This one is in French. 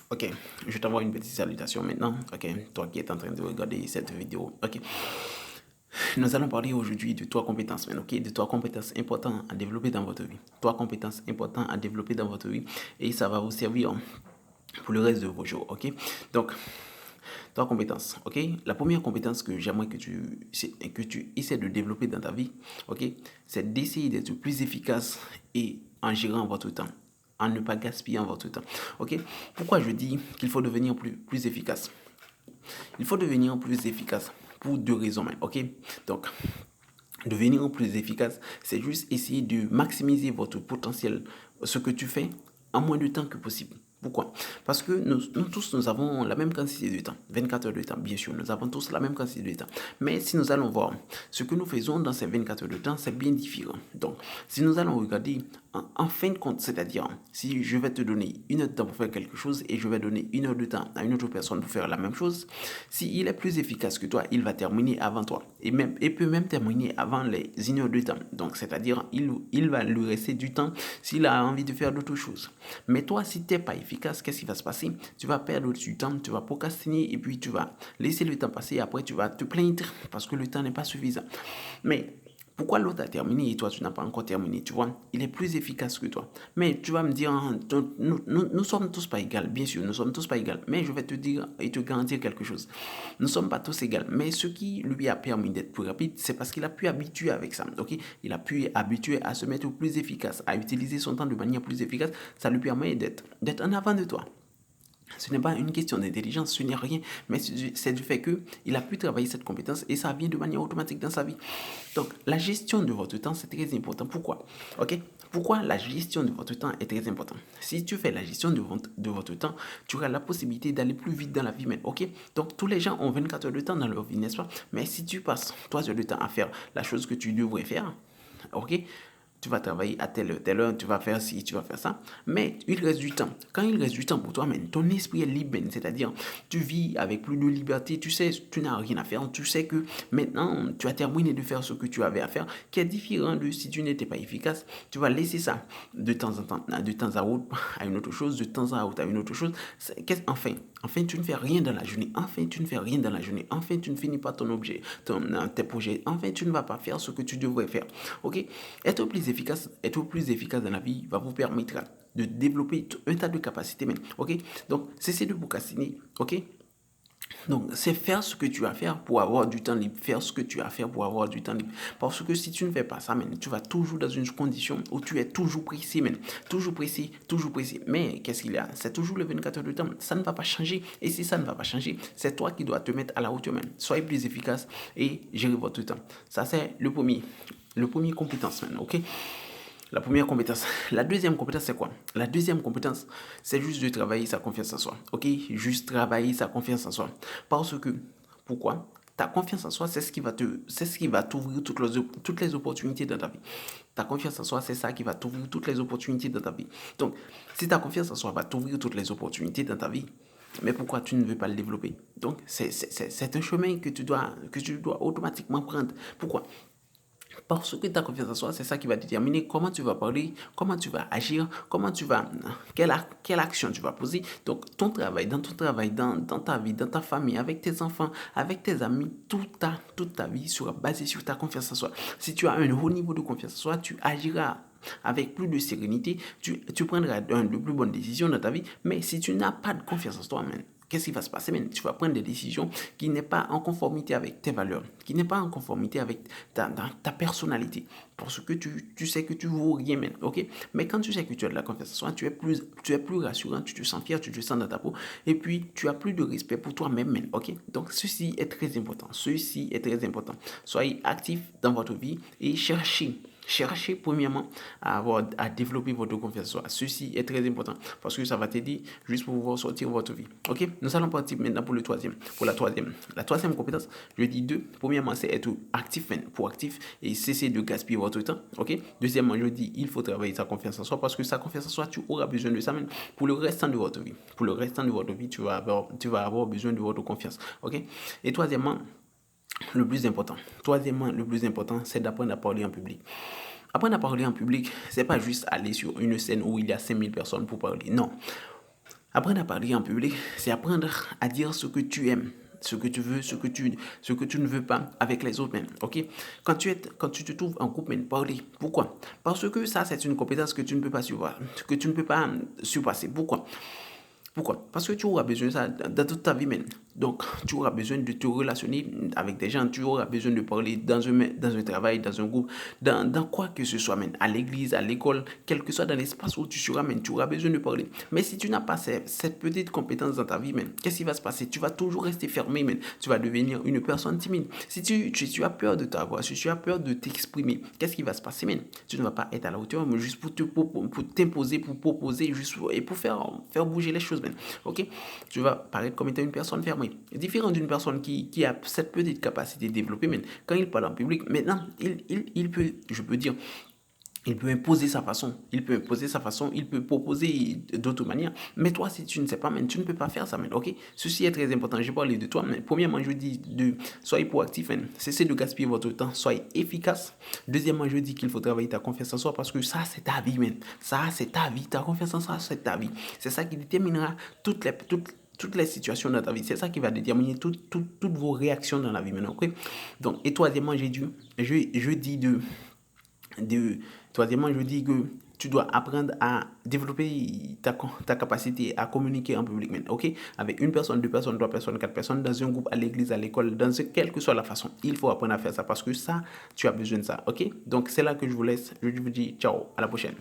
Ok, je t'envoie une petite salutation maintenant. Ok, toi qui es en train de regarder cette vidéo. Ok, nous allons parler aujourd'hui de trois compétences, man. Ok, de trois compétences importantes à développer dans votre vie. Trois compétences importantes à développer dans votre vie et ça va vous servir pour le reste de vos jours. Ok, donc trois compétences. Ok, la première compétence que j'aimerais que tu essaies de développer dans ta vie. Ok, c'est d'essayer d'être plus efficace et en gérant votre temps en ne pas gaspiller votre temps. Ok, pourquoi je dis qu'il faut devenir plus efficace? Il faut devenir plus efficace pour deux raisons. Ok, donc devenir plus efficace, c'est juste essayer de maximiser votre potentiel, ce que tu fais en moins de temps que possible. Pourquoi? Parce que nous tous, nous avons la même quantité de temps, 24 heures de temps, bien sûr, nous avons tous la même quantité de temps. Mais si nous allons voir ce que nous faisons dans ces 24 heures de temps, c'est bien différent. Donc, si nous allons regarder en fin de compte, c'est-à-dire, si je vais te donner une heure de temps pour faire quelque chose et je vais donner une heure de temps à une autre personne pour faire la même chose, s'il est plus efficace que toi, il va terminer avant toi et peut même terminer avant les une heure de temps. Donc, c'est-à-dire, il va lui rester du temps s'il a envie de faire d'autres choses. Mais toi, si tu n'es pas efficace, qu'est-ce qui va se passer? Tu vas perdre du temps, tu vas procrastiner et puis tu vas laisser le temps passer et après tu vas te plaindre parce que le temps n'est pas suffisant. Mais pourquoi l'autre a terminé et toi tu n'as pas encore terminé? Tu vois, il est plus efficace que toi. Mais tu vas me dire, nous sommes tous pas égaux, bien sûr, nous sommes tous pas égaux. Mais je vais te dire et te garantir quelque chose. Nous ne sommes pas tous égaux. Mais ce qui lui a permis d'être plus rapide, c'est parce qu'il a pu habituer avec ça. Ok, il a pu habituer à se mettre plus efficace, à utiliser son temps de manière plus efficace. Ça lui permet d'être en avant de toi. Ce n'est pas une question d'intelligence, ce n'est rien, mais c'est du fait qu'il a pu travailler cette compétence et ça vient de manière automatique dans sa vie. Donc, la gestion de votre temps, c'est très important. Pourquoi? Ok? Pourquoi la gestion de votre temps est très importante? Si tu fais la gestion de votre temps, tu auras la possibilité d'aller plus vite dans la vie même. Ok? Donc, tous les gens ont 24 heures de temps dans leur vie, n'est-ce pas? Mais si tu passes 3 heures de temps à faire la chose que tu devrais faire, ok? Tu vas travailler à telle heure, tu vas faire ci, tu vas faire ça. Mais il reste du temps. Quand il reste du temps pour toi, ton esprit est libre, c'est-à-dire tu vis avec plus de liberté, tu sais, tu n'as rien à faire, tu sais que maintenant tu as terminé de faire ce que tu avais à faire, qui est différent de si tu n'étais pas efficace, tu vas laisser ça de temps en temps, de temps à autre à une autre chose, de temps à autre à une autre chose. Enfin, tu ne fais rien dans la journée. Enfin, tu ne fais rien dans la journée. Enfin, tu ne finis pas tes projets. Enfin, tu ne vas pas faire ce que tu devrais faire. Ok? Être plus efficace dans la vie va vous permettre de développer un tas de capacités même. Ok? Donc, cessez de procrastiner. Ok? Donc, c'est faire ce que tu as à faire pour avoir du temps libre. Faire ce que tu as à faire pour avoir du temps libre. Parce que si tu ne fais pas ça, tu vas toujours dans une condition où tu es toujours pressé, toujours pressé, toujours pressé. Mais qu'est-ce qu'il y a? C'est toujours le 24 heures de temps. Ça ne va pas changer. Et si ça ne va pas changer, c'est toi qui dois te mettre à la hauteur même. Soyez plus efficace et gérez votre temps. Ça, c'est le premier compétence, ok? La première compétence. La deuxième compétence, c'est quoi? La deuxième compétence, c'est juste de travailler sa confiance en soi. Ok? Juste travailler sa confiance en soi. Parce que, pourquoi? Ta confiance en soi, c'est ce qui va t'ouvrir toutes les opportunités dans ta vie. Ta confiance en soi, c'est ça qui va t'ouvrir toutes les opportunités dans ta vie. Donc, si ta confiance en soi va t'ouvrir toutes les opportunités dans ta vie, mais pourquoi tu ne veux pas le développer? Donc, c'est un chemin que tu dois automatiquement prendre. Pourquoi? Parce que ta confiance en soi, c'est ça qui va déterminer comment tu vas parler, comment tu vas agir, quelle action tu vas poser. Donc, ton travail, dans ta vie, dans ta famille, avec tes enfants, avec tes amis, toute ta vie sera basée sur ta confiance en soi. Si tu as un haut niveau de confiance en soi, tu agiras avec plus de sérénité, tu prendras de plus bonnes décisions dans ta vie. Mais si tu n'as pas de confiance en toi, qu'est-ce qui va se passer? Tu vas prendre des décisions qui n'est pas en conformité avec tes valeurs, qui n'est pas en conformité avec ta personnalité. Parce que tu sais que tu vaux rien, ok? Mais quand tu sais que tu as de la confiance en soi, tu es plus rassurant, tu te sens fier, tu te sens dans ta peau, et puis tu as plus de respect pour toi-même, ok? Donc ceci est très important, ceci est très important. Soyez actifs dans votre vie et cherchez premièrement à développer votre confiance en soi. Ceci est très important parce que ça va t'aider juste pour pouvoir sortir votre vie. Ok? Nous allons partir maintenant pour la troisième. La troisième compétence, je dis deux. Premièrement, c'est être actif, proactif et cesser de gaspiller votre temps. Ok? Deuxièmement, je dis il faut travailler sa confiance en soi parce que sa confiance en soi, tu auras besoin de ça pour le restant de votre vie. Pour le restant de votre vie, tu vas avoir besoin de votre confiance. Ok? Et troisièmement, le plus important, c'est d'apprendre à parler en public. Apprendre à parler en public, c'est pas juste aller sur une scène où il y a 5000 personnes pour parler. Non. Apprendre à parler en public, c'est apprendre à dire ce que tu aimes, ce que tu veux, ce que tu ne veux pas avec les autres même, ok? Quand tu te trouves en groupe même, parler. Pourquoi? Parce que ça, c'est une compétence que tu ne peux pas surpasser. Pourquoi? Pourquoi? Parce que tu auras besoin de ça dans toute ta vie même. Donc, tu auras besoin de te relationner avec des gens, tu auras besoin de parler dans un travail, dans un groupe, dans quoi que ce soit, même, à l'église, à l'école, quel que soit dans l'espace où tu seras, même, tu auras besoin de parler. Mais si tu n'as pas cette petite compétence dans ta vie, même, qu'est-ce qui va se passer? Tu vas toujours rester fermé, même. Tu vas devenir une personne timide. Si tu as peur de ta voix, si tu as peur de t'exprimer, qu'est-ce qui va se passer, même? Tu ne vas pas être à la hauteur, mais juste pour t'imposer, pour proposer, et pour faire bouger les choses, même. Ok? Tu vas paraître comme étant une personne fermée. Différent d'une personne qui a cette petite capacité de développer, mais quand il parle en public, maintenant, il peut, je peux dire, il peut imposer sa façon, il peut proposer d'autres manières. Mais toi, si tu ne sais pas, man, tu ne peux pas faire ça, man, ok? Ceci est très important. J'ai parlé de toi, mais premièrement, je dis soyez proactif, man. Cessez de gaspiller votre temps, soyez efficace. Deuxièmement, je dis qu'il faut travailler ta confiance en soi parce que ça, c'est ta vie, man. Ça, c'est ta vie. Ta confiance en soi, c'est ta vie. C'est ça qui déterminera toutes les situations dans ta vie. C'est ça qui va déterminer toutes vos réactions dans la vie maintenant, ok? Donc, et troisièmement, je dis de troisièmement, je dis que tu dois apprendre à développer ta capacité à communiquer en public, ok? Avec une personne, deux personnes, trois personnes, quatre personnes, dans un groupe, à l'église, à l'école, quelle que soit la façon. Il faut apprendre à faire ça parce que ça, tu as besoin de ça, ok? Donc, c'est là que je vous laisse. Je vous dis ciao, à la prochaine.